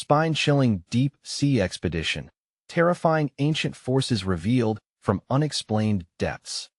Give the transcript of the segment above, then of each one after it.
spine-chilling deep-sea expedition, terrifying ancient forces revealed from unexplained depths.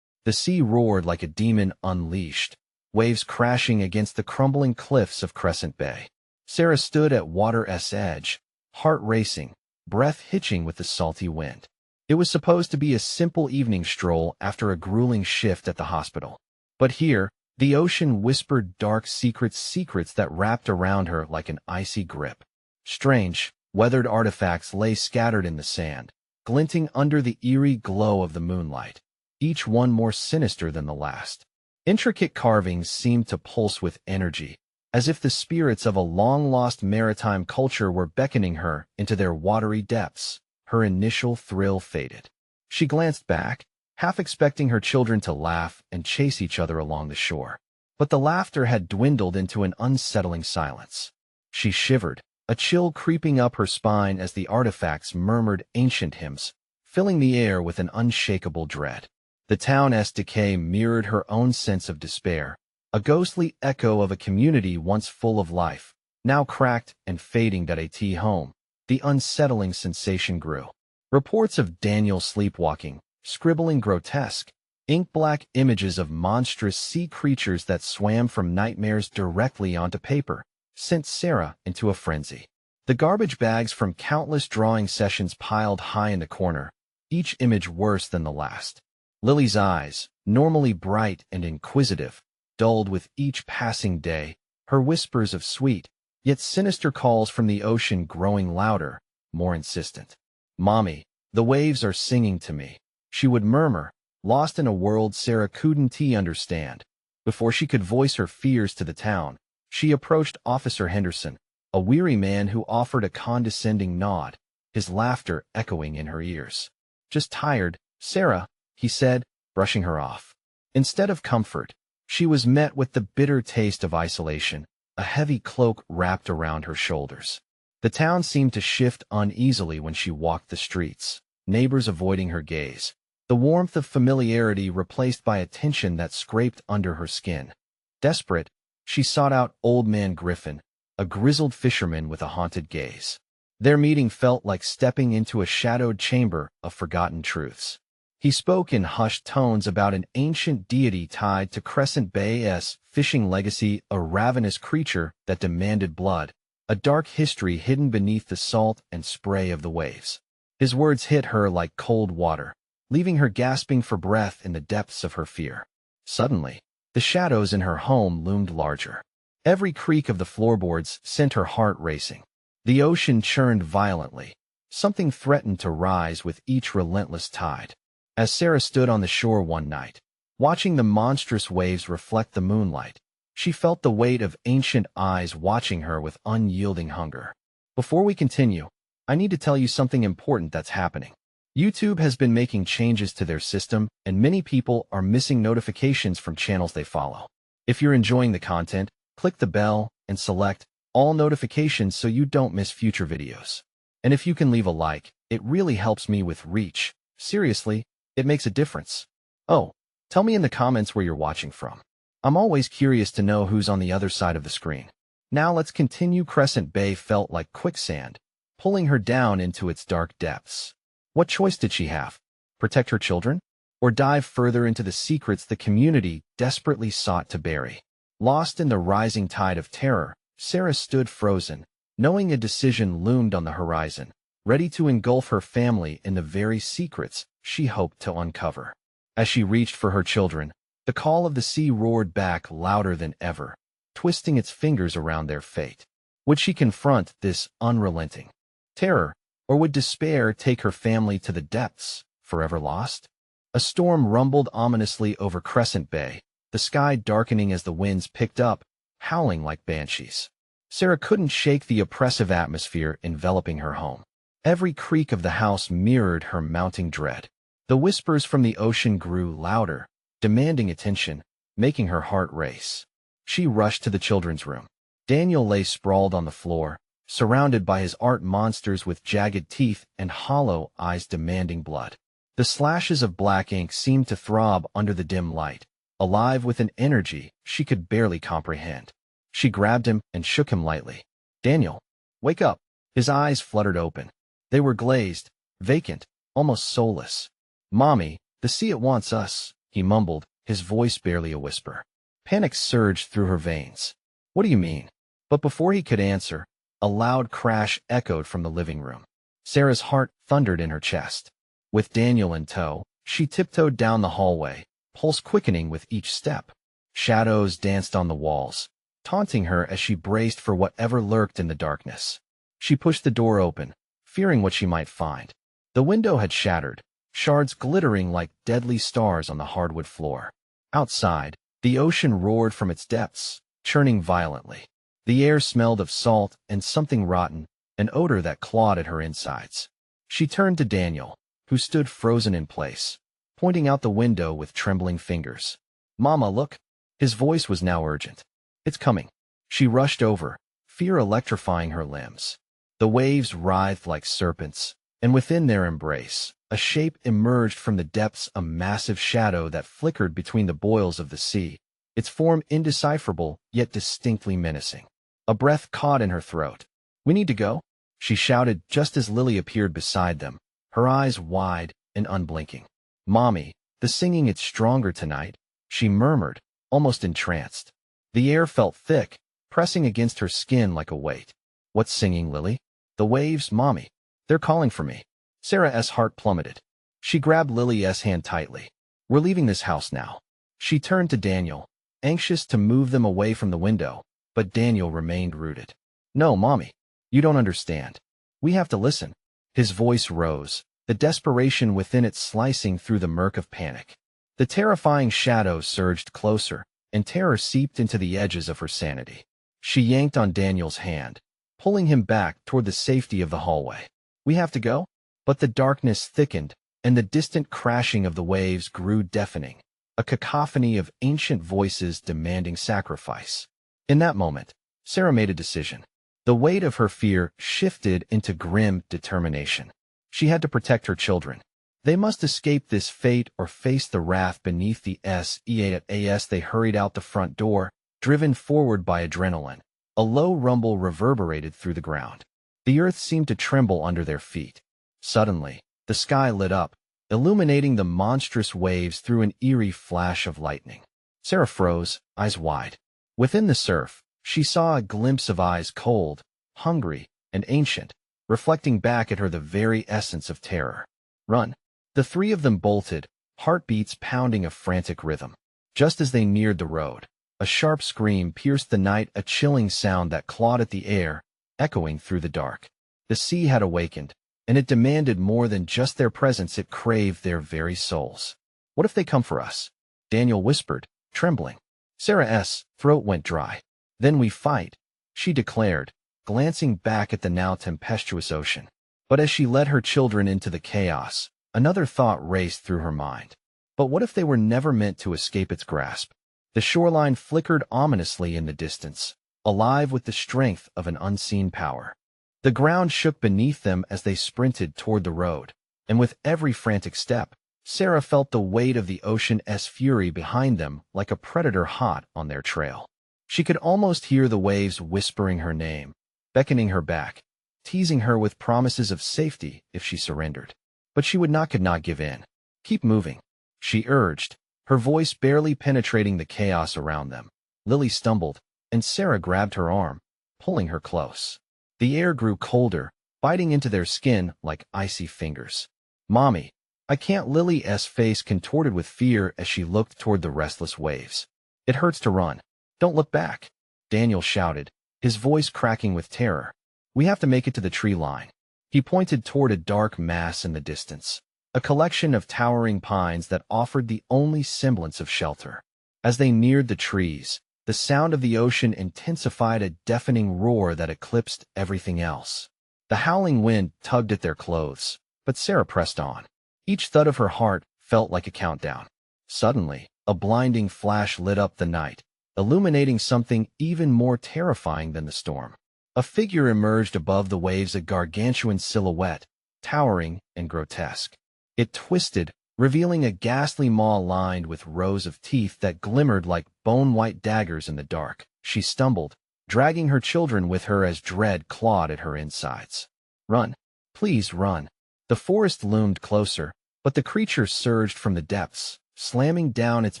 The sea roared like a demon unleashed, waves crashing against the crumbling cliffs of Crescent Bay. Sarah stood at water's edge, heart racing, breath hitching with the salty wind. It was supposed to be a simple evening stroll after a grueling shift at the hospital. But here, the ocean whispered dark secrets that wrapped around her like an icy grip. Strange, weathered artifacts lay scattered in the sand, glinting under the eerie glow of the moonlight, each one more sinister than the last. Intricate carvings seemed to pulse with energy, as if the spirits of a long-lost maritime culture were beckoning her into their watery depths. Her initial thrill faded. She glanced back, half expecting her children to laugh and chase each other along the shore. But the laughter had dwindled into an unsettling silence. She shivered, a chill creeping up her spine as the artifacts murmured ancient hymns, filling the air with an unshakable dread. The town's decay mirrored her own sense of despair, a ghostly echo of a community once full of life, now cracked and fading. At home, the unsettling sensation grew. Reports of Daniel sleepwalking, scribbling grotesque, ink-black images of monstrous sea creatures that swam from nightmares directly onto paper, sent Sarah into a frenzy. The garbage bags from countless drawing sessions piled high in the corner, each image worse than the last. Lily's eyes, normally bright and inquisitive, dulled with each passing day, her whispers of sweet, yet sinister calls from the ocean growing louder, more insistent. "Mommy, the waves are singing to me," she would murmur, lost in a world Sarah couldn't understand. Before she could voice her fears to the town, she approached Officer Henderson, a weary man who offered a condescending nod, his laughter echoing in her ears. "Just tired, Sarah," he said, brushing her off. Instead of comfort, she was met with the bitter taste of isolation, a heavy cloak wrapped around her shoulders. The town seemed to shift uneasily when she walked the streets, neighbors avoiding her gaze, the warmth of familiarity replaced by a tension that scraped under her skin. Desperate, she sought out Old Man Griffin, a grizzled fisherman with a haunted gaze. Their meeting felt like stepping into a shadowed chamber of forgotten truths. He spoke in hushed tones about an ancient deity tied to Crescent Bay's fishing legacy, a ravenous creature that demanded blood, a dark history hidden beneath the salt and spray of the waves. His words hit her like cold water, leaving her gasping for breath in the depths of her fear. Suddenly, the shadows in her home loomed larger. Every creak of the floorboards sent her heart racing. The ocean churned violently. Something threatened to rise with each relentless tide. As Sarah stood on the shore one night, watching the monstrous waves reflect the moonlight, she felt the weight of ancient eyes watching her with unyielding hunger. Before we continue, I need to tell you something important that's happening. YouTube has been making changes to their system, and many people are missing notifications from channels they follow. If you're enjoying the content, click the bell and select all notifications so you don't miss future videos. And if you can leave a like, it really helps me with reach. Seriously, it makes a difference. Oh, tell me in the comments where you're watching from. I'm always curious to know who's on the other side of the screen. Now let's continue. Crescent Bay felt like quicksand, pulling her down into its dark depths. What choice did she have? Protect her children? Or dive further into the secrets the community desperately sought to bury? Lost in the rising tide of terror, Sarah stood frozen, knowing a decision loomed on the horizon, ready to engulf her family in the very secrets she hoped to uncover. As she reached for her children, the call of the sea roared back louder than ever, twisting its fingers around their fate. Would she confront this unrelenting terror, or would despair take her family to the depths, forever lost? A storm rumbled ominously over Crescent Bay, the sky darkening as the winds picked up, howling like banshees. Sarah couldn't shake the oppressive atmosphere enveloping her home. Every creak of the house mirrored her mounting dread. The whispers from the ocean grew louder, demanding attention, making her heart race. She rushed to the children's room. Daniel lay sprawled on the floor, surrounded by his art monsters with jagged teeth and hollow eyes demanding blood. The slashes of black ink seemed to throb under the dim light, alive with an energy she could barely comprehend. She grabbed him and shook him lightly. "Daniel, wake up. His eyes fluttered open. They were glazed, vacant, almost soulless. "Mommy, the sea, it wants us," he mumbled, his voice barely a whisper. Panic surged through her veins. "What do you mean?" But before he could answer, a loud crash echoed from the living room. Sarah's heart thundered in her chest. With Daniel in tow, she tiptoed down the hallway, pulse quickening with each step. Shadows danced on the walls, taunting her as she braced for whatever lurked in the darkness. She pushed the door open, fearing what she might find. The window had shattered, shards glittering like deadly stars on the hardwood floor. Outside, the ocean roared from its depths, churning violently. The air smelled of salt and something rotten, an odor that clawed at her insides. She turned to Daniel, who stood frozen in place, pointing out the window with trembling fingers. "Mama, look." His voice was now urgent. "It's coming." She rushed over, fear electrifying her limbs. The waves writhed like serpents, and within their embrace, a shape emerged from the depths, a massive shadow that flickered between the boils of the sea, its form indecipherable yet distinctly menacing. A breath caught in her throat. "We need to go," she shouted just as Lily appeared beside them, her eyes wide and unblinking. "Mommy, the singing, it's stronger tonight," she murmured, almost entranced. The air felt thick, pressing against her skin like a weight. "What's singing, Lily?" "The waves, Mommy. They're calling for me." Sarah's heart plummeted. She grabbed Lily's hand tightly. "We're leaving this house now." She turned to Daniel, anxious to move them away from the window, but Daniel remained rooted. "No, Mommy. You don't understand. We have to listen." His voice rose, the desperation within it slicing through the murk of panic. The terrifying shadow surged closer, and terror seeped into the edges of her sanity. She yanked on Daniel's hand, pulling him back toward the safety of the hallway. "We have to go?" But the darkness thickened, and the distant crashing of the waves grew deafening, a cacophony of ancient voices demanding sacrifice. In that moment, Sarah made a decision. The weight of her fear shifted into grim determination. She had to protect her children. They must escape this fate or face the wrath beneath the sea. They hurried out the front door, driven forward by adrenaline. A low rumble reverberated through the ground. The earth seemed to tremble under their feet. Suddenly, the sky lit up, illuminating the monstrous waves through an eerie flash of lightning. Sarah froze, eyes wide. Within the surf, she saw a glimpse of eyes cold, hungry, and ancient, reflecting back at her the very essence of terror. "Run." The three of them bolted, heartbeats pounding a frantic rhythm. Just as they neared the road, a sharp scream pierced the night, a chilling sound that clawed at the air, echoing through the dark. The sea had awakened, and it demanded more than just their presence, it craved their very souls. "What if they come for us?" Daniel whispered, trembling. Sarah's throat went dry. "Then we fight," she declared, glancing back at the now tempestuous ocean. But as she led her children into the chaos, another thought raced through her mind. But what if they were never meant to escape its grasp? The shoreline flickered ominously in the distance, alive with the strength of an unseen power. The ground shook beneath them as they sprinted toward the road, and with every frantic step, Sarah felt the weight of the ocean's fury behind them like a predator hot on their trail. She could almost hear the waves whispering her name, beckoning her back, teasing her with promises of safety if she surrendered. But she could not give in. "Keep moving," she urged, her voice barely penetrating the chaos around them. Lily stumbled, and Sarah grabbed her arm, pulling her close. The air grew colder, biting into their skin like icy fingers. "Mommy, I can't." Lily's face contorted with fear as she looked toward the restless waves. "It hurts to run." "Don't look back," Daniel shouted, his voice cracking with terror. "We have to make it to the tree line." He pointed toward a dark mass in the distance, a collection of towering pines that offered the only semblance of shelter. As they neared the trees, the sound of the ocean intensified, a deafening roar that eclipsed everything else. The howling wind tugged at their clothes, but Sarah pressed on. Each thud of her heart felt like a countdown. Suddenly, a blinding flash lit up the night, illuminating something even more terrifying than the storm. A figure emerged above the waves, a gargantuan silhouette, towering and grotesque. It twisted, revealing a ghastly maw lined with rows of teeth that glimmered like bone-white daggers in the dark. She stumbled, dragging her children with her as dread clawed at her insides. Run. Please run. The forest loomed closer, but the creature surged from the depths, slamming down its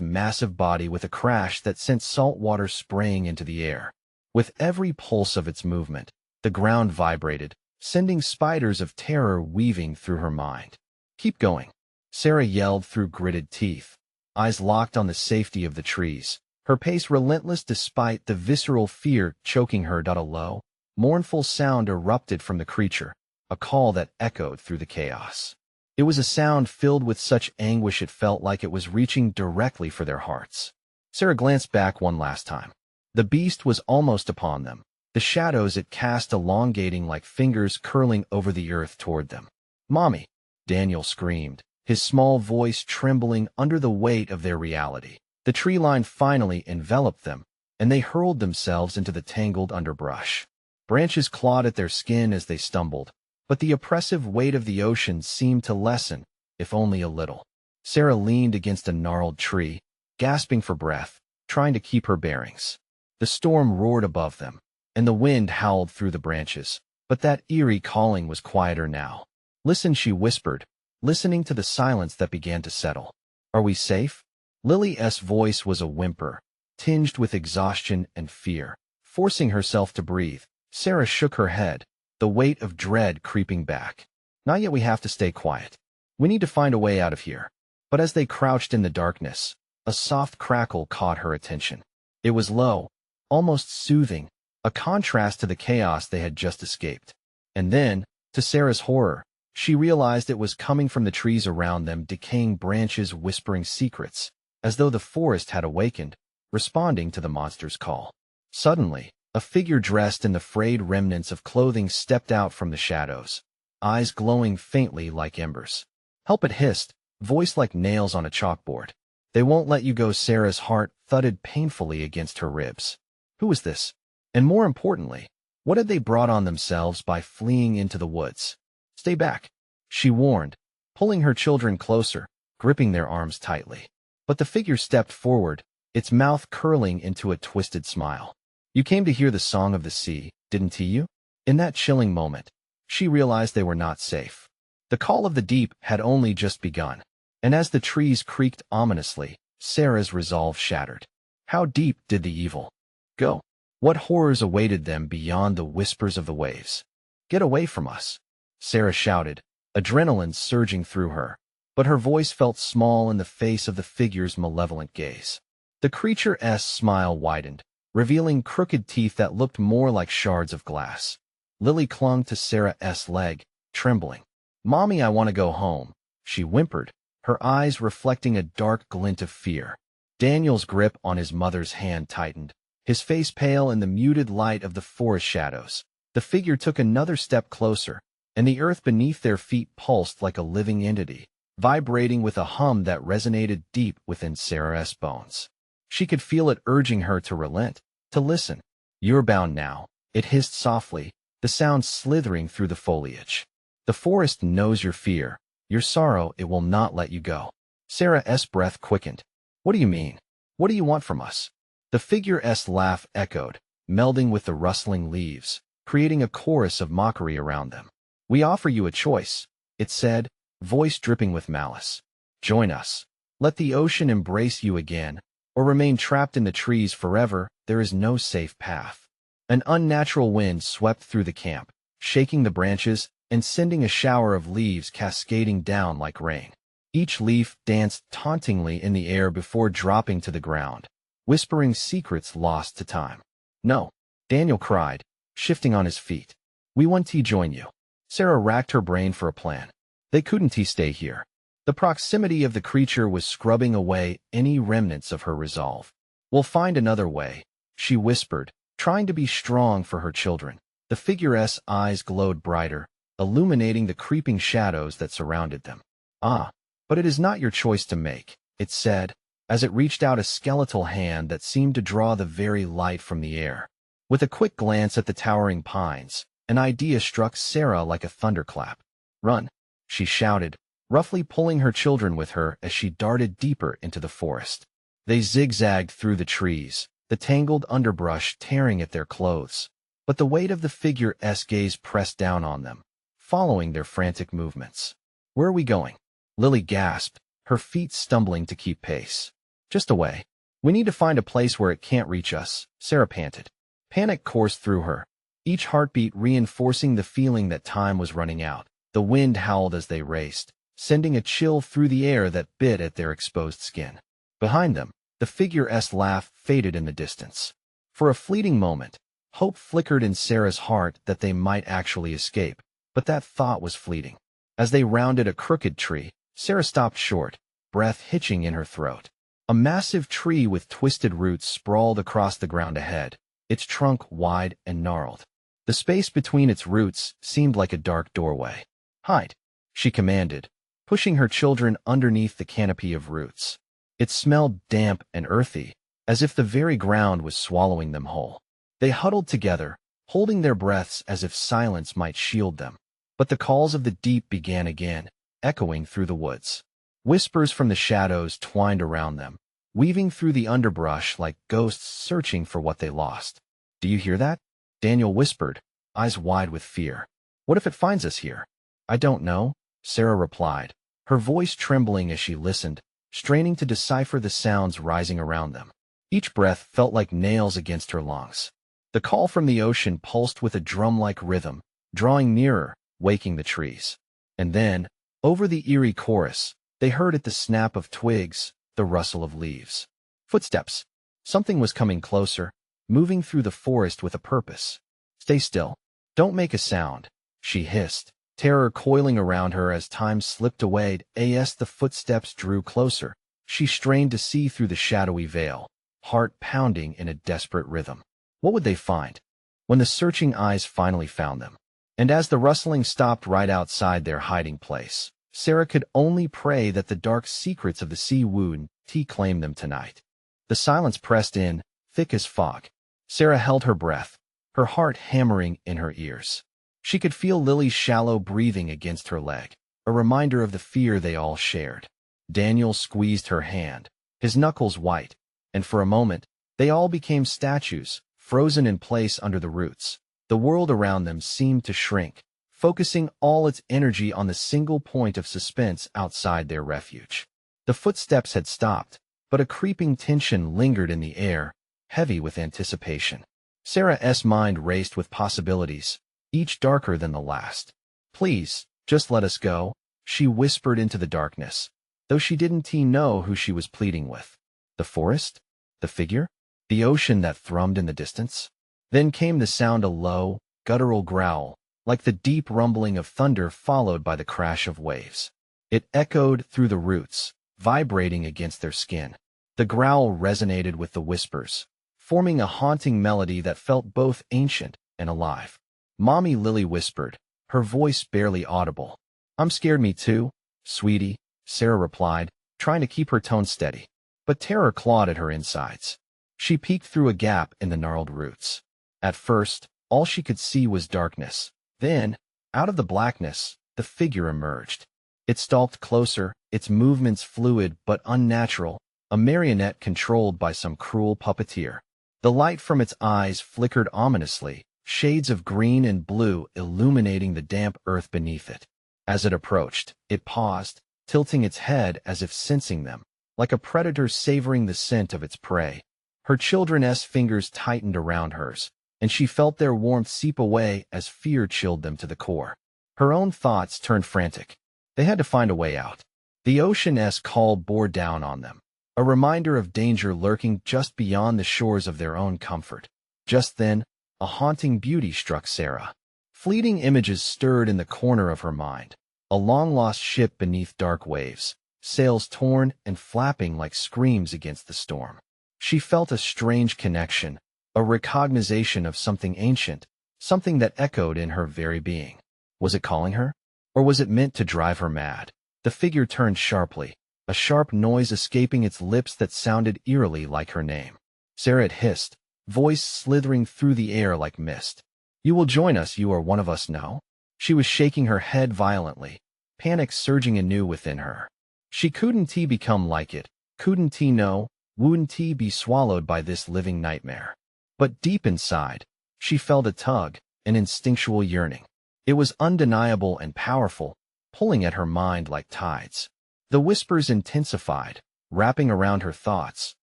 massive body with a crash that sent salt water spraying into the air. With every pulse of its movement, the ground vibrated, sending spiders of terror weaving through her mind. Keep going, Sarah yelled through gritted teeth, eyes locked on the safety of the trees, her pace relentless despite the visceral fear choking her. A low, mournful sound erupted from the creature, a call that echoed through the chaos. It was a sound filled with such anguish it felt like it was reaching directly for their hearts. Sarah glanced back one last time. The beast was almost upon them, the shadows it cast elongating like fingers curling over the earth toward them. "Mommy!" Daniel screamed, his small voice trembling under the weight of their reality. The tree line finally enveloped them, and they hurled themselves into the tangled underbrush. Branches clawed at their skin as they stumbled, but the oppressive weight of the ocean seemed to lessen, if only a little. Sarah leaned against a gnarled tree, gasping for breath, trying to keep her bearings. The storm roared above them, and the wind howled through the branches, but that eerie calling was quieter now. "Listen," she whispered, listening to the silence that began to settle. "Are we safe?" Lily's voice was a whimper, tinged with exhaustion and fear. Forcing herself to breathe, Sarah shook her head, the weight of dread creeping back. "Not yet. We have to stay quiet. We need to find a way out of here." But as they crouched in the darkness, a soft crackle caught her attention. It was low, almost soothing, a contrast to the chaos they had just escaped. And then, to Sarah's horror, she realized it was coming from the trees around them, decaying branches whispering secrets, as though the forest had awakened, responding to the monster's call. Suddenly, a figure dressed in the frayed remnants of clothing stepped out from the shadows, eyes glowing faintly like embers. "Help!" it hissed, voice like nails on a chalkboard. "They won't let you go." Sarah's heart thudded painfully against her ribs. Who was this? And more importantly, what had they brought on themselves by fleeing into the woods? "Stay back," she warned, pulling her children closer, gripping their arms tightly. But the figure stepped forward, its mouth curling into a twisted smile. "You came to hear the song of the sea, didn't you?" In that chilling moment, she realized they were not safe. The call of the deep had only just begun, and as the trees creaked ominously, Sarah's resolve shattered. How deep did the evil go? What horrors awaited them beyond the whispers of the waves? "Get away from us!" Sarah shouted, adrenaline surging through her, but her voice felt small in the face of the figure's malevolent gaze. The creature's smile widened, revealing crooked teeth that looked more like shards of glass. Lily clung to Sarah's leg, trembling. "Mommy, I want to go home," she whimpered, her eyes reflecting a dark glint of fear. Daniel's grip on his mother's hand tightened, his face pale in the muted light of the forest shadows. The figure took another step closer, and the earth beneath their feet pulsed like a living entity, vibrating with a hum that resonated deep within Sarah's bones. She could feel it urging her to relent, to listen. "You're bound now," it hissed softly, the sound slithering through the foliage. "The forest knows your fear, your sorrow. It will not let you go." Sarah's breath quickened. "What do you mean? What do you want from us?" The figure's laugh echoed, melding with the rustling leaves, creating a chorus of mockery around them. "We offer you a choice," it said, voice dripping with malice. "Join us. Let the ocean embrace you again, or remain trapped in the trees forever. There is no safe path." An unnatural wind swept through the camp, shaking the branches and sending a shower of leaves cascading down like rain. Each leaf danced tauntingly in the air before dropping to the ground, whispering secrets lost to time. "No," Daniel cried, shifting on his feet. "We want to join you." Sarah racked her brain for a plan. They couldn't stay here. The proximity of the creature was scrubbing away any remnants of her resolve. "We'll find another way," she whispered, trying to be strong for her children. The figure's eyes glowed brighter, illuminating the creeping shadows that surrounded them. "Ah, but it is not your choice to make," it said, as it reached out a skeletal hand that seemed to draw the very light from the air. With a quick glance at the towering pines, an idea struck Sarah like a thunderclap. "Run," she shouted, roughly pulling her children with her as she darted deeper into the forest. They zigzagged through the trees, the tangled underbrush tearing at their clothes. But the weight of the figure's gaze pressed down on them, following their frantic movements. "Where are we going?" Lily gasped, her feet stumbling to keep pace. "Just away. We need to find a place where it can't reach us," Sarah panted. Panic coursed through her, each heartbeat reinforcing the feeling that time was running out. The wind howled as they raced, sending a chill through the air that bit at their exposed skin. Behind them, the figure's laugh faded in the distance. For a fleeting moment, hope flickered in Sarah's heart that they might actually escape, but that thought was fleeting. As they rounded a crooked tree, Sarah stopped short, breath hitching in her throat. A massive tree with twisted roots sprawled across the ground ahead, its trunk wide and gnarled. The space between its roots seemed like a dark doorway. "Hide," she commanded, pushing her children underneath the canopy of roots. It smelled damp and earthy, as if the very ground was swallowing them whole. They huddled together, holding their breaths as if silence might shield them. But the calls of the deep began again, echoing through the woods. Whispers from the shadows twined around them, weaving through the underbrush like ghosts searching for what they lost. "Do you hear that?" Daniel whispered, eyes wide with fear. "What if it finds us here?" "I don't know," Sarah replied, her voice trembling as she listened, straining to decipher the sounds rising around them. Each breath felt like nails against her lungs. The call from the ocean pulsed with a drum-like rhythm, drawing nearer, waking the trees. And then, over the eerie chorus, they heard it the snap of twigs, the rustle of leaves. Footsteps. Something was coming closer, moving through the forest with a purpose. "Stay still. Don't make a sound," she hissed, terror coiling around her as time slipped away as the footsteps drew closer. She strained to see through the shadowy veil, heart pounding in a desperate rhythm. What would they find? When the searching eyes finally found them. And as the rustling stopped right outside their hiding place, Sarah could only pray that the dark secrets of the sea wouldn't claim them tonight. The silence pressed in, thick as fog. Sarah held her breath, her heart hammering in her ears. She could feel Lily's shallow breathing against her leg, a reminder of the fear they all shared. Daniel squeezed her hand, his knuckles white, and for a moment, they all became statues, frozen in place under the roots. The world around them seemed to shrink, focusing all its energy on the single point of suspense outside their refuge. The footsteps had stopped, but a creeping tension lingered in the air, heavy with anticipation. Sarah's mind raced with possibilities, each darker than the last. "Please, just let us go," she whispered into the darkness, though she didn't know who she was pleading with. The forest? The figure? The ocean that thrummed in the distance? Then came the sound, a low, guttural growl, like the deep rumbling of thunder followed by the crash of waves. It echoed through the roots, vibrating against their skin. The growl resonated with the whispers, forming a haunting melody that felt both ancient and alive. "Mommy," Lily whispered, her voice barely audible. "I'm scared, me too, sweetie," Sarah replied, trying to keep her tone steady. But terror clawed at her insides. She peeked through a gap in the gnarled roots. At first, all she could see was darkness. Then, out of the blackness, the figure emerged. It stalked closer, its movements fluid but unnatural, a marionette controlled by some cruel puppeteer. The light from its eyes flickered ominously, shades of green and blue illuminating the damp earth beneath it. As it approached, it paused, tilting its head as if sensing them, like a predator savoring the scent of its prey. Her children's fingers tightened around hers, and she felt their warmth seep away as fear chilled them to the core. Her own thoughts turned frantic. They had to find a way out. The ocean's call bore down on them, a reminder of danger lurking just beyond the shores of their own comfort. Just then, a haunting beauty struck Sarah. Fleeting images stirred in the corner of her mind. A long-lost ship beneath dark waves, sails torn and flapping like screams against the storm. She felt a strange connection, a recognition of something ancient, something that echoed in her very being. Was it calling her? Or was it meant to drive her mad? The figure turned sharply, a sharp noise escaping its lips that sounded eerily like her name. Sarah had hissed, voice slithering through the air like mist. "You will join us, you are one of us, no?" She was shaking her head violently, panic surging anew within her. She couldn't become like it, couldn't know, Wouldn't he be swallowed by this living nightmare? But deep inside, she felt a tug, an instinctual yearning. It was undeniable and powerful, pulling at her mind like tides. The whispers intensified, wrapping around her thoughts,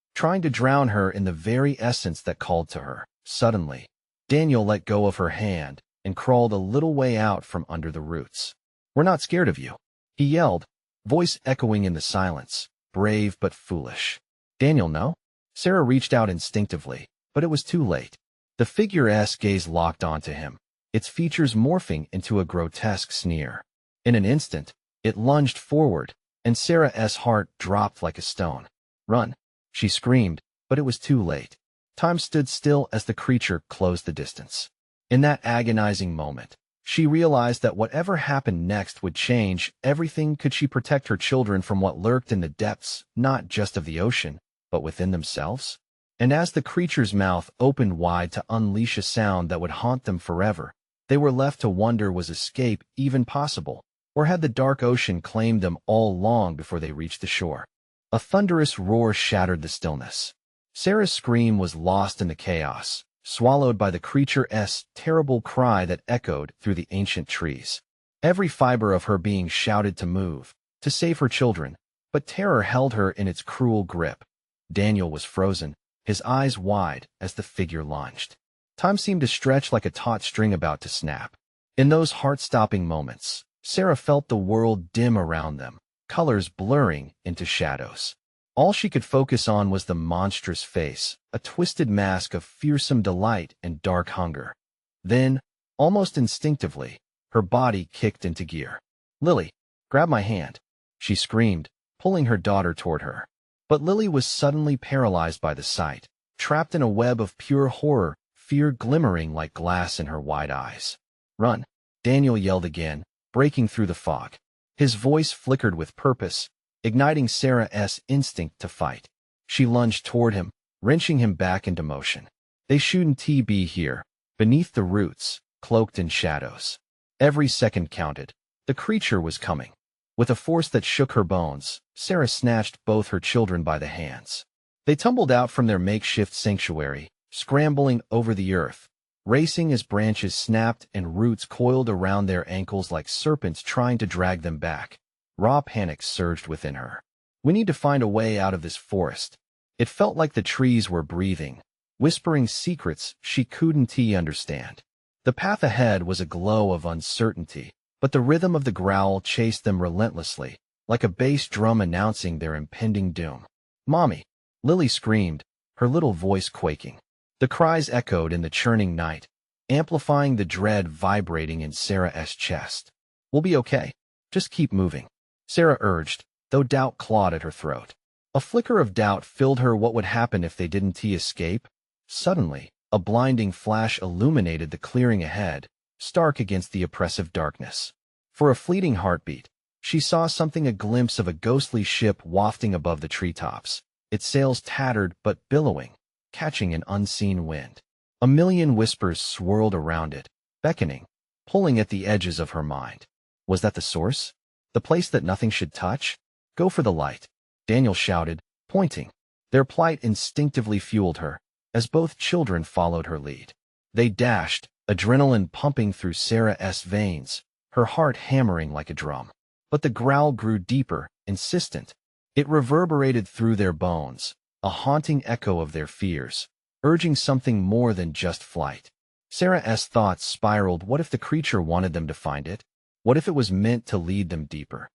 trying to drown her in the very essence that called to her. Suddenly, Daniel let go of her hand and crawled a little way out from under the roots. "We're not scared of you," he yelled, voice echoing in the silence, brave but foolish. "Daniel, no?" Sarah reached out instinctively, but it was too late. The figure's gaze locked onto him, its features morphing into a grotesque sneer. In an instant, it lunged forward, and Sarah's heart dropped like a stone. "Run!" she screamed, but it was too late. Time stood still as the creature closed the distance. In that agonizing moment, she realized that whatever happened next would change everything. Could she protect her children from what lurked in the depths, not just of the ocean, but within themselves? And as the creature's mouth opened wide to unleash a sound that would haunt them forever, they were left to wonder, was escape even possible, or had the dark ocean claimed them all long before they reached the shore? A thunderous roar shattered the stillness. Sarah's scream was lost in the chaos, swallowed by the creature's terrible cry that echoed through the ancient trees. Every fiber of her being shouted to move, to save her children, but terror held her in its cruel grip. Daniel was frozen, his eyes wide as the figure lunged. Time seemed to stretch like a taut string about to snap. In those heart-stopping moments, Sarah felt the world dim around them, colors blurring into shadows. All she could focus on was the monstrous face, a twisted mask of fearsome delight and dark hunger. Then, almost instinctively, her body kicked into gear. "Lily, grab my hand," she screamed, pulling her daughter toward her. But Lily was suddenly paralyzed by the sight, trapped in a web of pure horror, fear glimmering like glass in her wide eyes. "Run!" Daniel yelled again, breaking through the fog. His voice flickered with purpose, igniting Sarah's instinct to fight. She lunged toward him, wrenching him back into motion. They shouldn't be here, beneath the roots, cloaked in shadows. Every second counted. The creature was coming. With a force that shook her bones, Sarah snatched both her children by the hands. They tumbled out from their makeshift sanctuary, scrambling over the earth, racing as branches snapped and roots coiled around their ankles like serpents trying to drag them back. Raw panic surged within her. "We need to find a way out of this forest." It felt like the trees were breathing, whispering secrets she couldn't understand. The path ahead was a glow of uncertainty, but the rhythm of the growl chased them relentlessly, like a bass drum announcing their impending doom. "Mommy!" Lily screamed, her little voice quaking. The cries echoed in the churning night, amplifying the dread vibrating in Sarah's chest. "We'll be okay. Just keep moving," Sarah urged, though doubt clawed at her throat. A flicker of doubt filled her. What would happen if they didn't escape? Suddenly, a blinding flash illuminated the clearing ahead, stark against the oppressive darkness. For a fleeting heartbeat, she saw something, a glimpse of a ghostly ship wafting above the treetops, its sails tattered but billowing, catching an unseen wind. A million whispers swirled around it, beckoning, pulling at the edges of her mind. Was that the source? The place that nothing should touch? "Go for the light," Daniel shouted, pointing. Their plight instinctively fueled her, as both children followed her lead. They dashed, adrenaline pumping through Sarah's veins, her heart hammering like a drum. But the growl grew deeper, insistent. It reverberated through their bones, a haunting echo of their fears, urging something more than just flight. Sarah's thoughts spiraled. What if the creature wanted them to find it? What if it was meant to lead them deeper?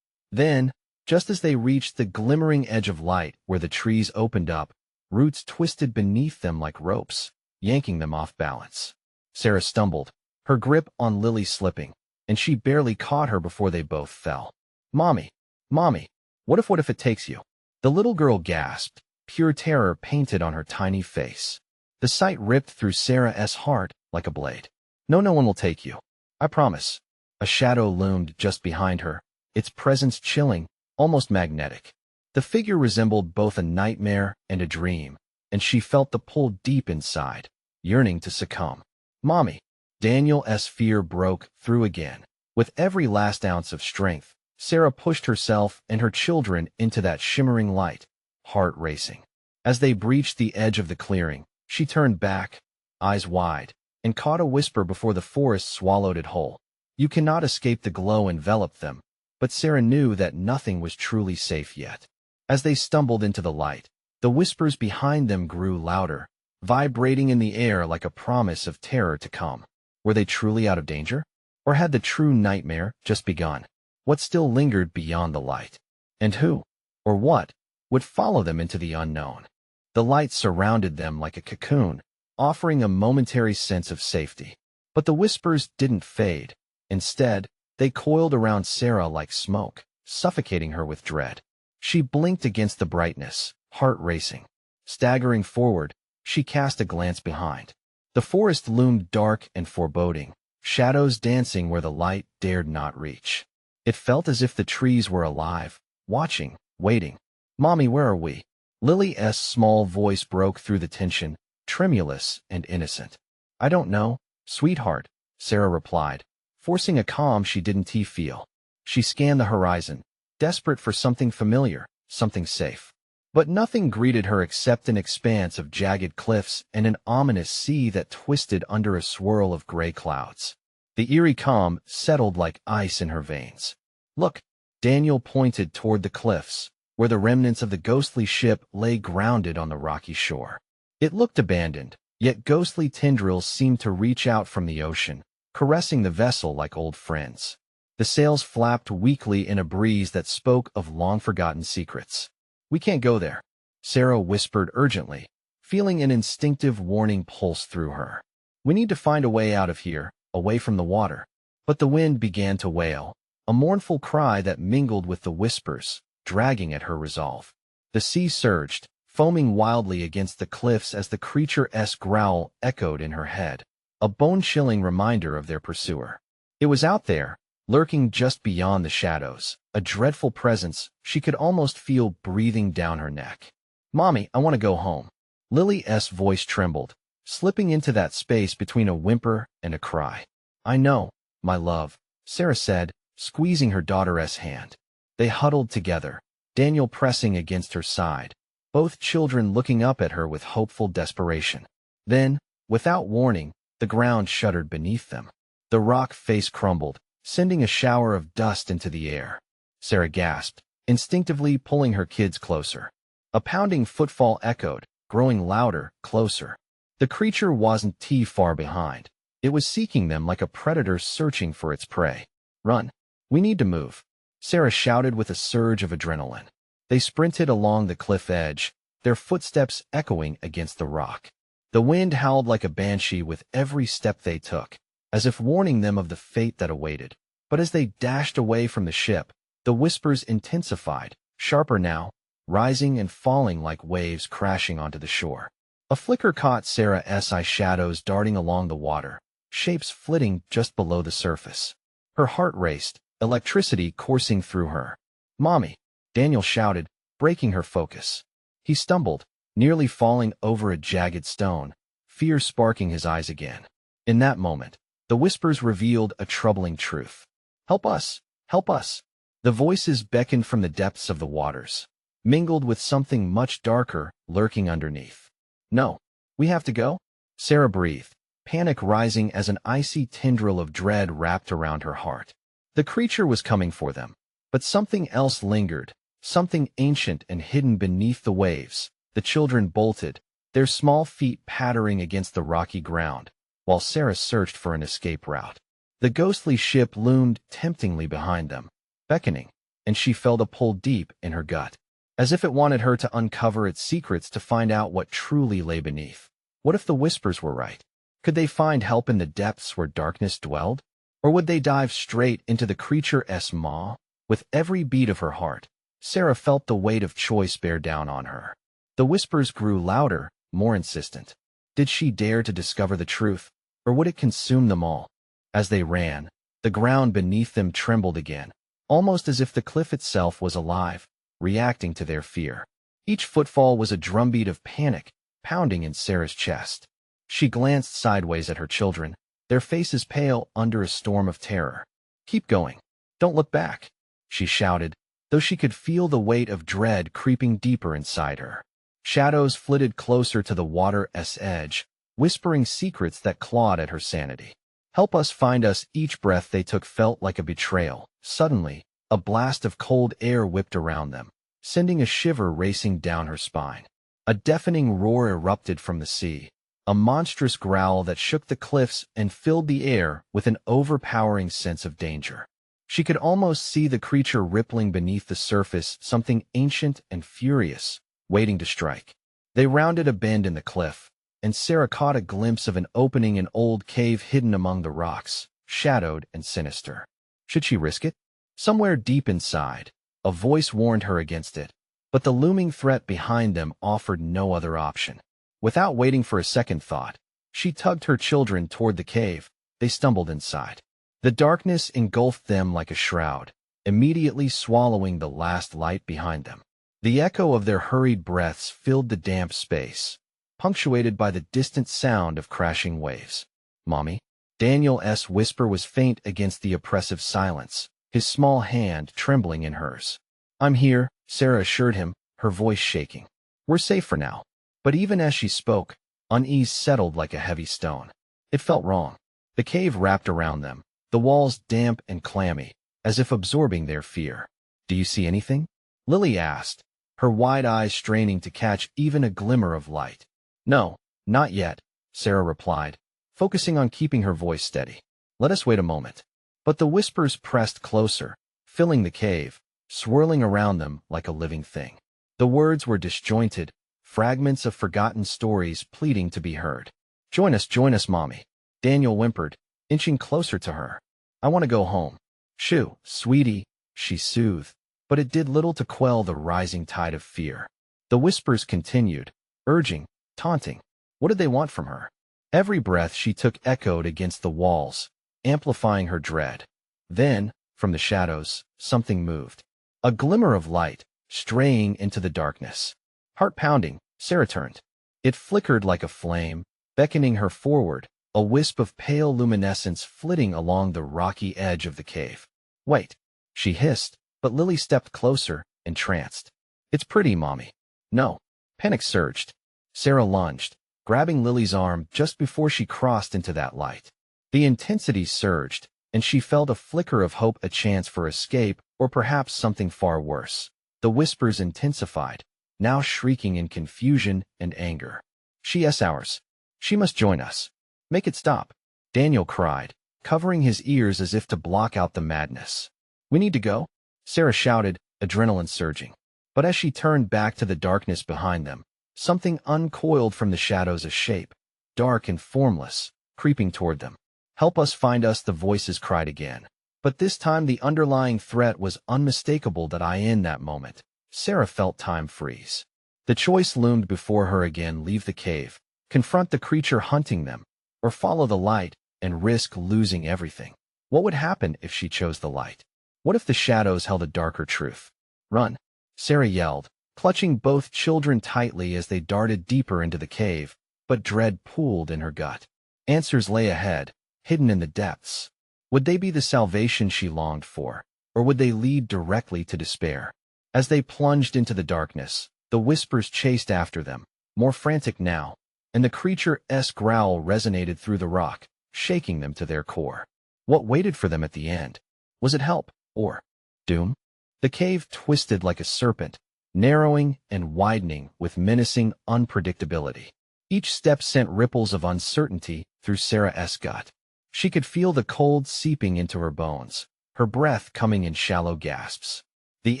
Then, just as they reached the glimmering edge of light where the trees opened up, roots twisted beneath them like ropes, yanking them off balance. Sarah stumbled, her grip on Lily slipping, and she barely caught her before they both fell. "Mommy, Mommy, what if it takes you?" The little girl gasped, pure terror painted on her tiny face. The sight ripped through Sarah's heart like a blade. "No, no one will take you. I promise." A shadow loomed just behind her, its presence chilling, almost magnetic. The figure resembled both a nightmare and a dream, and she felt the pull deep inside, yearning to succumb. "Mommy!" Daniel's fear broke through again. With every last ounce of strength, Sarah pushed herself and her children into that shimmering light, heart racing. As they breached the edge of the clearing, she turned back, eyes wide, and caught a whisper before the forest swallowed it whole. You cannot escape the glow enveloped them, but Sarah knew that nothing was truly safe yet. As they stumbled into the light, the whispers behind them grew louder, vibrating in the air like a promise of terror to come. Were they truly out of danger? Or had the true nightmare just begun? What still lingered beyond the light? And who, or what, would follow them into the unknown? The light surrounded them like a cocoon, offering a momentary sense of safety. But the whispers didn't fade. Instead, they coiled around Sarah like smoke, suffocating her with dread. She blinked against the brightness, heart racing. Staggering forward, she cast a glance behind. The forest loomed dark and foreboding, shadows dancing where the light dared not reach. It felt as if the trees were alive, watching, waiting. "Mommy, where are we?" Lily's small voice broke through the tension, tremulous and innocent. "I don't know, sweetheart," Sarah replied, forcing a calm she didn't feel. She scanned the horizon, desperate for something familiar, something safe. But nothing greeted her except an expanse of jagged cliffs and an ominous sea that twisted under a swirl of gray clouds. The eerie calm settled like ice in her veins. "Look," Daniel pointed toward the cliffs, where the remnants of the ghostly ship lay grounded on the rocky shore. It looked abandoned, yet ghostly tendrils seemed to reach out from the ocean, caressing the vessel like old friends. The sails flapped weakly in a breeze that spoke of long-forgotten secrets. "We can't go there," Sarah whispered urgently, feeling an instinctive warning pulse through her. "We need to find a way out of here, away from the water." But the wind began to wail, a mournful cry that mingled with the whispers, dragging at her resolve. The sea surged, foaming wildly against the cliffs as the creature's growl echoed in her head, a bone-chilling reminder of their pursuer. It was out there, lurking just beyond the shadows, a dreadful presence she could almost feel breathing down her neck. "Mommy, I want to go home." Lily's voice trembled, slipping into that space between a whimper and a cry. "I know, my love," Sarah said, squeezing her daughter's hand. They huddled together, Daniel pressing against her side, both children looking up at her with hopeful desperation. Then, without warning, the ground shuddered beneath them. The rock face crumbled, sending a shower of dust into the air. Sarah gasped, instinctively pulling her kids closer. A pounding footfall echoed, growing louder, closer. The creature wasn't too far behind. It was seeking them like a predator searching for its prey. "Run. We need to move," Sarah shouted with a surge of adrenaline. They sprinted along the cliff edge, their footsteps echoing against the rock. The wind howled like a banshee with every step they took, as if warning them of the fate that awaited. But as they dashed away from the ship, the whispers intensified, sharper now, rising and falling like waves crashing onto the shore. A flicker caught Sarah's eye shadows darting along the water, shapes flitting just below the surface. Her heart raced, electricity coursing through her. "Mommy," Daniel shouted, breaking her focus. He stumbled, nearly falling over a jagged stone, fear sparking his eyes again. In that moment, the whispers revealed a troubling truth. "Help us! Help us!" The voices beckoned from the depths of the waters, mingled with something much darker lurking underneath. "No, we have to go?" Sarah breathed, panic rising as an icy tendril of dread wrapped around her heart. The creature was coming for them, but something else lingered, something ancient and hidden beneath the waves. The children bolted, their small feet pattering against the rocky ground, while Sarah searched for an escape route. The ghostly ship loomed temptingly behind them, beckoning, and she felt a pull deep in her gut, as if it wanted her to uncover its secrets to find out what truly lay beneath. What if the whispers were right? Could they find help in the depths where darkness dwelled? Or would they dive straight into the creature's maw? With every beat of her heart, Sarah felt the weight of choice bear down on her. The whispers grew louder, more insistent. Did she dare to discover the truth, or would it consume them all? As they ran, the ground beneath them trembled again, almost as if the cliff itself was alive, reacting to their fear. Each footfall was a drumbeat of panic, pounding in Sarah's chest. She glanced sideways at her children, their faces pale under a storm of terror. "Keep going. Don't look back," she shouted, though she could feel the weight of dread creeping deeper inside her. Shadows flitted closer to the water's edge, whispering secrets that clawed at her sanity. Help us find us. Each breath they took felt like a betrayal. Suddenly, a blast of cold air whipped around them, sending a shiver racing down her spine. A deafening roar erupted from the sea, a monstrous growl that shook the cliffs and filled the air with an overpowering sense of danger. She could almost see the creature rippling beneath the surface, something ancient and furious, waiting to strike. They rounded a bend in the cliff, and Sarah caught a glimpse of an opening, an old cave hidden among the rocks, shadowed and sinister. Should she risk it? Somewhere deep inside, a voice warned her against it, but the looming threat behind them offered no other option. Without waiting for a second thought, she tugged her children toward the cave. They stumbled inside. The darkness engulfed them like a shroud, immediately swallowing the last light behind them. The echo of their hurried breaths filled the damp space, punctuated by the distant sound of crashing waves. "Mommy?" Daniel's whisper was faint against the oppressive silence, his small hand trembling in hers. "I'm here," Sarah assured him, her voice shaking. "We're safe for now." But even as she spoke, unease settled like a heavy stone. It felt wrong. The cave wrapped around them, the walls damp and clammy, as if absorbing their fear. "Do you see anything?" Lily asked, her wide eyes straining to catch even a glimmer of light. "No, not yet," Sarah replied, focusing on keeping her voice steady. "Let us wait a moment." But the whispers pressed closer, filling the cave, swirling around them like a living thing. The words were disjointed, fragments of forgotten stories pleading to be heard. Join us, Mommy," Daniel whimpered, inching closer to her. "I want to go home." "Shoo, sweetie," she soothed, but it did little to quell the rising tide of fear. The whispers continued, urging, taunting. What did they want from her? Every breath she took echoed against the walls, amplifying her dread. Then, from the shadows, something moved. A glimmer of light, straying into the darkness. Heart pounding, Sarah turned. It flickered like a flame, beckoning her forward, a wisp of pale luminescence flitting along the rocky edge of the cave. "Wait," she hissed, but Lily stepped closer, entranced. "It's pretty, Mommy." "No." Panic surged. Sarah lunged, grabbing Lily's arm just before she crossed into that light. The intensity surged, and she felt a flicker of hope, a chance for escape, or perhaps something far worse. The whispers intensified, now shrieking in confusion and anger. "She's ours. She must join us. Make it stop," Daniel cried, covering his ears as if to block out the madness. "We need to go," Sarah shouted, adrenaline surging. But as she turned back to the darkness behind them, something uncoiled from the shadows, a shape, dark and formless, creeping toward them. "Help us find us," the voices cried again. But this time the underlying threat was unmistakable. In that moment, Sarah felt time freeze. The choice loomed before her again: leave the cave, confront the creature hunting them, or follow the light and risk losing everything. What would happen if she chose the light? What if the shadows held a darker truth? "Run," Sarah yelled, clutching both children tightly as they darted deeper into the cave, but dread pooled in her gut. Answers lay ahead, hidden in the depths. Would they be the salvation she longed for, or would they lead directly to despair? As they plunged into the darkness, the whispers chased after them, more frantic now, and the creature's growl resonated through the rock, shaking them to their core. What waited for them at the end? Was it help, or doom? The cave twisted like a serpent, narrowing and widening with menacing unpredictability. Each step sent ripples of uncertainty through Sarah's gut. She could feel the cold seeping into her bones, her breath coming in shallow gasps. The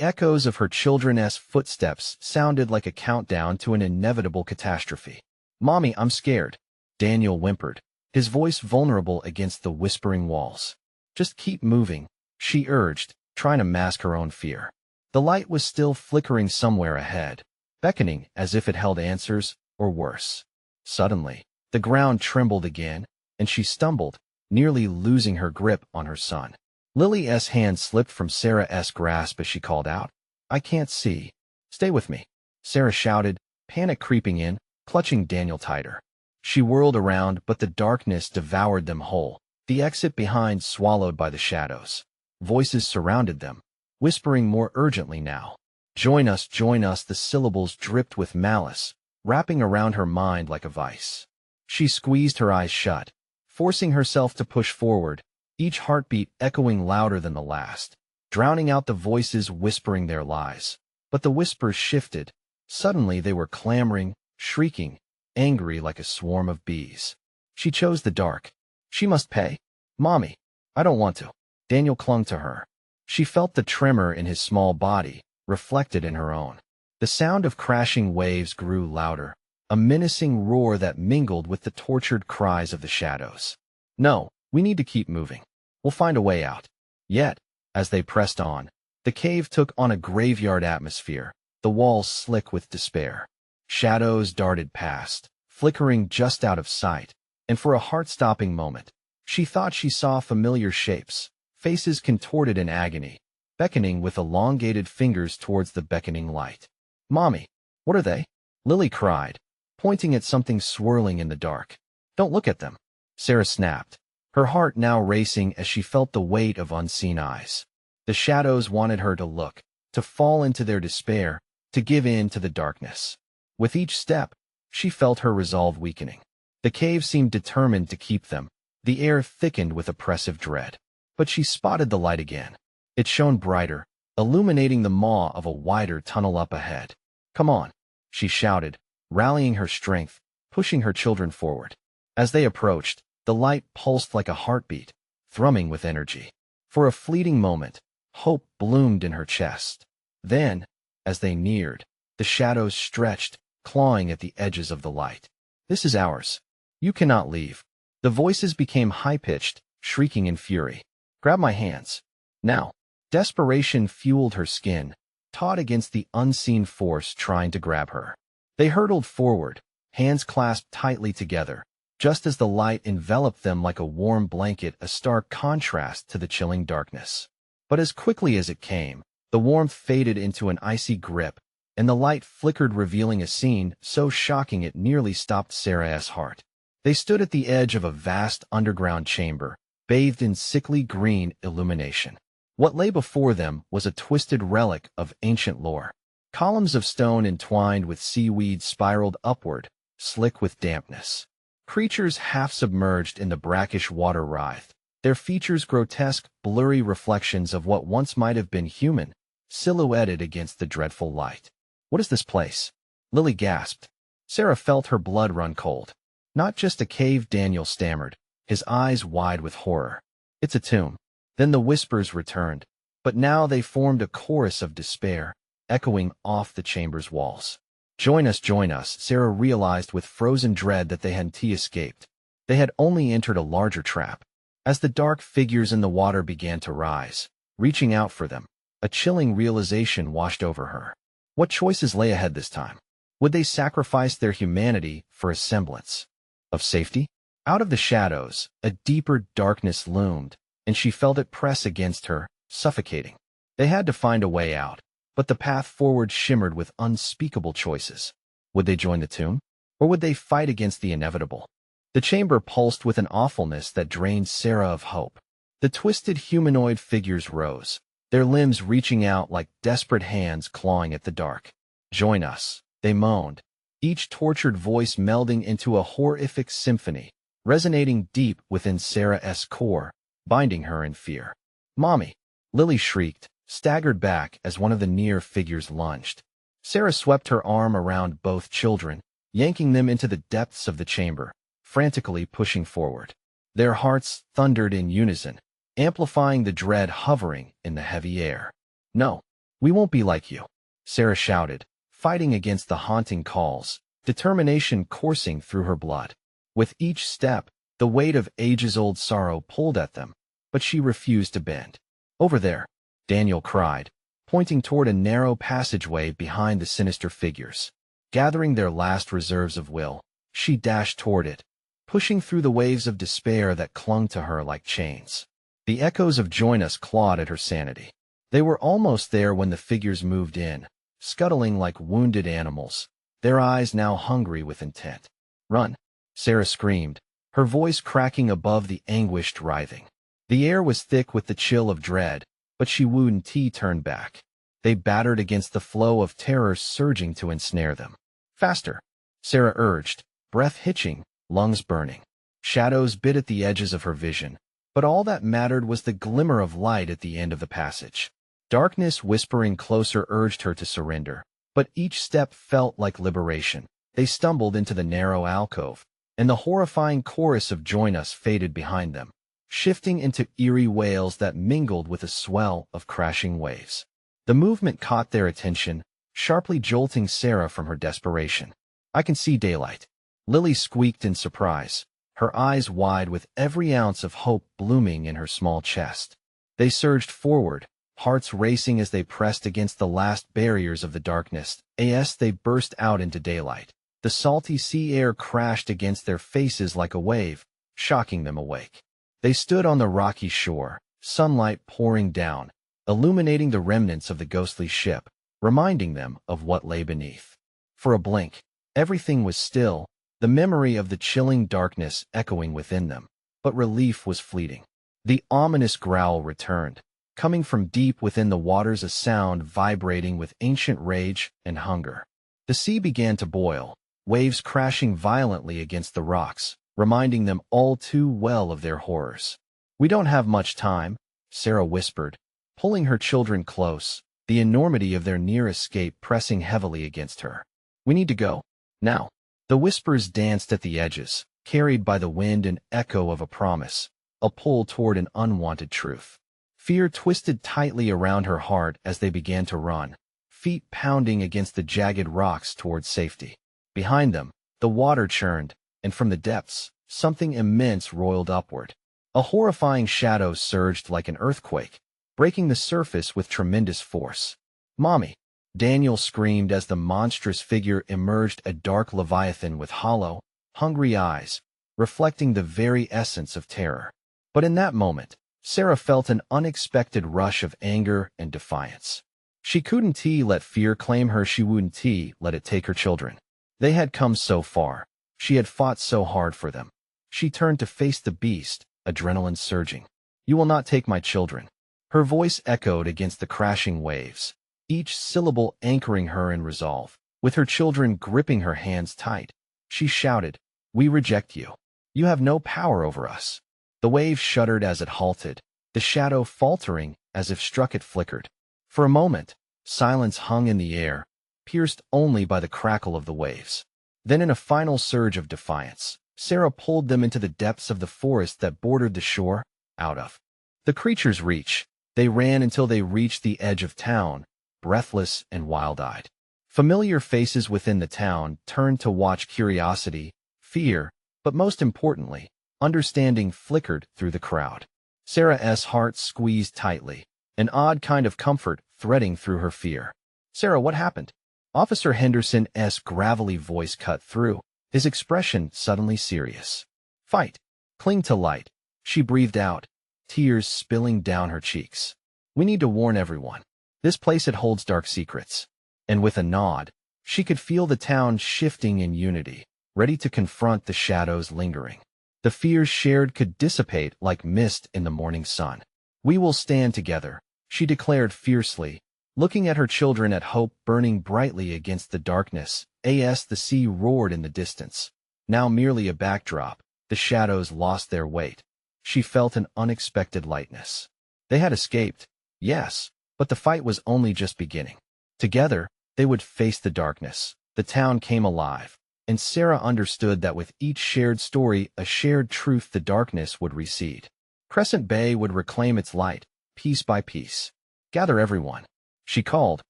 echoes of her children's footsteps sounded like a countdown to an inevitable catastrophe. "Mommy, I'm scared," Daniel whimpered, his voice vulnerable against the whispering walls. "Just keep moving," she urged, trying to mask her own fear. The light was still flickering somewhere ahead, beckoning as if it held answers, or worse. Suddenly, the ground trembled again, and she stumbled, nearly losing her grip on her son. Lily's hand slipped from Sarah's grasp as she called out, "I can't see." "Stay with me," Sarah shouted, panic creeping in, clutching Daniel tighter. She whirled around, but the darkness devoured them whole, the exit behind swallowed by the shadows. Voices surrounded them, whispering more urgently now. Join us, join us, the syllables dripped with malice, wrapping around her mind like a vice. She squeezed her eyes shut, forcing herself to push forward, each heartbeat echoing louder than the last, drowning out the voices whispering their lies. But the whispers shifted. Suddenly they were clamoring, shrieking, angry like a swarm of bees. She chose the dark. She must pay. Mommy, I don't want to. Daniel clung to her. She felt the tremor in his small body, reflected in her own. The sound of crashing waves grew louder, a menacing roar that mingled with the tortured cries of the shadows. No, we need to keep moving. We'll find a way out. Yet, as they pressed on, the cave took on a graveyard atmosphere, the walls slick with despair. Shadows darted past, flickering just out of sight, and for a heart-stopping moment, she thought she saw familiar shapes, faces contorted in agony, beckoning with elongated fingers towards the beckoning light. Mommy, what are they? Lily cried, pointing at something swirling in the dark. Don't look at them. Sarah snapped, her heart now racing as she felt the weight of unseen eyes. The shadows wanted her to look, to fall into their despair, to give in to the darkness. With each step, she felt her resolve weakening. The cave seemed determined to keep them. The air thickened with oppressive dread. But she spotted the light again. It shone brighter, illuminating the maw of a wider tunnel up ahead. Come on, she shouted, rallying her strength, pushing her children forward. As they approached, the light pulsed like a heartbeat, thrumming with energy. For a fleeting moment, hope bloomed in her chest. Then, as they neared, the shadows stretched, clawing at the edges of the light. This is ours. You cannot leave. The voices became high-pitched, shrieking in fury. Grab my hands. Now. Desperation fueled her skin, taut against the unseen force trying to grab her. They hurtled forward, hands clasped tightly together, just as the light enveloped them like a warm blanket, a stark contrast to the chilling darkness. But as quickly as it came, the warmth faded into an icy grip, and the light flickered, revealing a scene so shocking it nearly stopped Sarah's heart. They stood at the edge of a vast underground chamber, bathed in sickly green illumination. What lay before them was a twisted relic of ancient lore. Columns of stone entwined with seaweed spiraled upward, slick with dampness. Creatures half submerged in the brackish water writhed, their features grotesque, blurry reflections of what once might have been human, silhouetted against the dreadful light. What is this place? Lily gasped. Sarah felt her blood run cold. Not just a cave, Daniel stammered, his eyes wide with horror. It's a tomb. Then the whispers returned, but now they formed a chorus of despair, echoing off the chamber's walls. Join us, Sarah realized with frozen dread that they hadn't escaped. They had only entered a larger trap. As the dark figures in the water began to rise, reaching out for them, a chilling realization washed over her. What choices lay ahead this time? Would they sacrifice their humanity for a semblance of safety? Out of the shadows, a deeper darkness loomed, and she felt it press against her, suffocating. They had to find a way out, but the path forward shimmered with unspeakable choices. Would they join the tomb? Or would they fight against the inevitable? The chamber pulsed with an awfulness that drained Sarah of hope. The twisted humanoid figures rose, their limbs reaching out like desperate hands clawing at the dark. Join us, they moaned, each tortured voice melding into a horrific symphony, resonating deep within Sarah's core, binding her in fear. Mommy! Lily shrieked, staggered back as one of the near figures lunged. Sarah swept her arm around both children, yanking them into the depths of the chamber, frantically pushing forward. Their hearts thundered in unison, amplifying the dread hovering in the heavy air. No, we won't be like you, Sarah shouted, fighting against the haunting calls, determination coursing through her blood. With each step, the weight of ages-old sorrow pulled at them, but she refused to bend. Over there, Daniel cried, pointing toward a narrow passageway behind the sinister figures. Gathering their last reserves of will, she dashed toward it, pushing through the waves of despair that clung to her like chains. The echoes of "Join us" clawed at her sanity. They were almost there when the figures moved in, scuttling like wounded animals, their eyes now hungry with intent. Run! Sarah screamed, her voice cracking above the anguished writhing. The air was thick with the chill of dread, but she wouldn't turn back. They battered against the flow of terror surging to ensnare them. Faster, Sarah urged, breath hitching, lungs burning. Shadows bit at the edges of her vision, but all that mattered was the glimmer of light at the end of the passage. Darkness whispering closer urged her to surrender, but each step felt like liberation. They stumbled into the narrow alcove, and the horrifying chorus of "Join Us" faded behind them, shifting into eerie wails that mingled with a swell of crashing waves. The movement caught their attention, sharply jolting Sarah from her desperation. "I can see daylight," Lily squeaked in surprise, her eyes wide with every ounce of hope blooming in her small chest. They surged forward, hearts racing as they pressed against the last barriers of the darkness. As they burst out into daylight, the salty sea air crashed against their faces like a wave, shocking them awake. They stood on the rocky shore, sunlight pouring down, illuminating the remnants of the ghostly ship, reminding them of what lay beneath. For a blink, everything was still, the memory of the chilling darkness echoing within them, but relief was fleeting. The ominous growl returned, coming from deep within the waters, a sound vibrating with ancient rage and hunger. The sea began to boil, waves crashing violently against the rocks, reminding them all too well of their horrors. "We don't have much time," Sarah whispered, pulling her children close, the enormity of their near escape pressing heavily against her. "We need to go. Now." The whispers danced at the edges, carried by the wind and echo of a promise, a pull toward an unwanted truth. Fear twisted tightly around her heart as they began to run, feet pounding against the jagged rocks toward safety. Behind them, the water churned, and from the depths, something immense roiled upward. A horrifying shadow surged like an earthquake, breaking the surface with tremendous force. "Mommy!" Daniel screamed as the monstrous figure emerged, a dark leviathan with hollow, hungry eyes, reflecting the very essence of terror. But in that moment, Sarah felt an unexpected rush of anger and defiance. She couldn't let fear claim her, she wouldn't let it take her children. They had come so far, she had fought so hard for them. She turned to face the beast, adrenaline surging. "You will not take my children." Her voice echoed against the crashing waves, each syllable anchoring her in resolve. With her children gripping her hands tight, she shouted, "We reject you. You have no power over us." The wave shuddered as it halted, the shadow faltering as if struck it flickered. For a moment, silence hung in the air, pierced only by the crackle of the waves. Then in a final surge of defiance, Sarah pulled them into the depths of the forest that bordered the shore, out of the creature's reach. They ran until they reached the edge of town, breathless and wild-eyed. Familiar faces within the town turned to watch. Curiosity, fear, but most importantly, understanding flickered through the crowd. Sarah's heart squeezed tightly, an odd kind of comfort threading through her fear. "Sarah, what happened?" Officer Henderson's gravelly voice cut through, his expression suddenly serious. "Fight. Cling to light," she breathed out, tears spilling down her cheeks. "We need to warn everyone. This place, it holds dark secrets." And with a nod, she could feel the town shifting in unity, ready to confront the shadows lingering. The fears shared could dissipate like mist in the morning sun. "We will stand together," she declared fiercely, looking at her children, at hope burning brightly against the darkness. As the sea roared in the distance, now merely a backdrop, the shadows lost their weight. She felt an unexpected lightness. They had escaped, yes, but the fight was only just beginning. Together, they would face the darkness. The town came alive, and Sarah understood that with each shared story, a shared truth, the darkness would recede. Crescent Bay would reclaim its light, piece by piece. "Gather everyone," she called,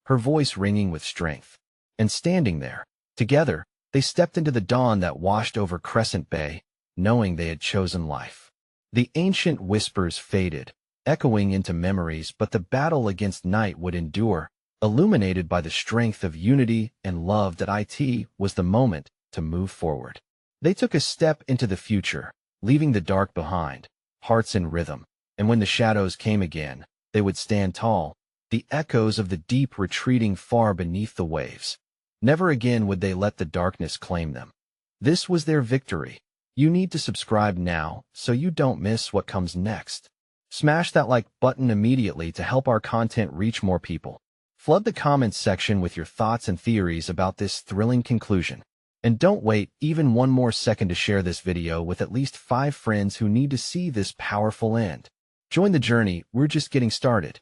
her voice ringing with strength. And standing there, together, they stepped into the dawn that washed over Crescent Bay, knowing they had chosen life. The ancient whispers faded, echoing into memories, but the battle against night would endure, illuminated by the strength of unity and love. That it was the moment to move forward. They took a step into the future, leaving the dark behind, hearts in rhythm, and when the shadows came again, they would stand tall, the echoes of the deep retreating far beneath the waves. Never again would they let the darkness claim them. This was their victory. You need to subscribe now so you don't miss what comes next. Smash that like button immediately to help our content reach more people. Flood the comments section with your thoughts and theories about this thrilling conclusion. And don't wait even one more second to share this video with at least 5 friends who need to see this powerful end. Join the journey, we're just getting started.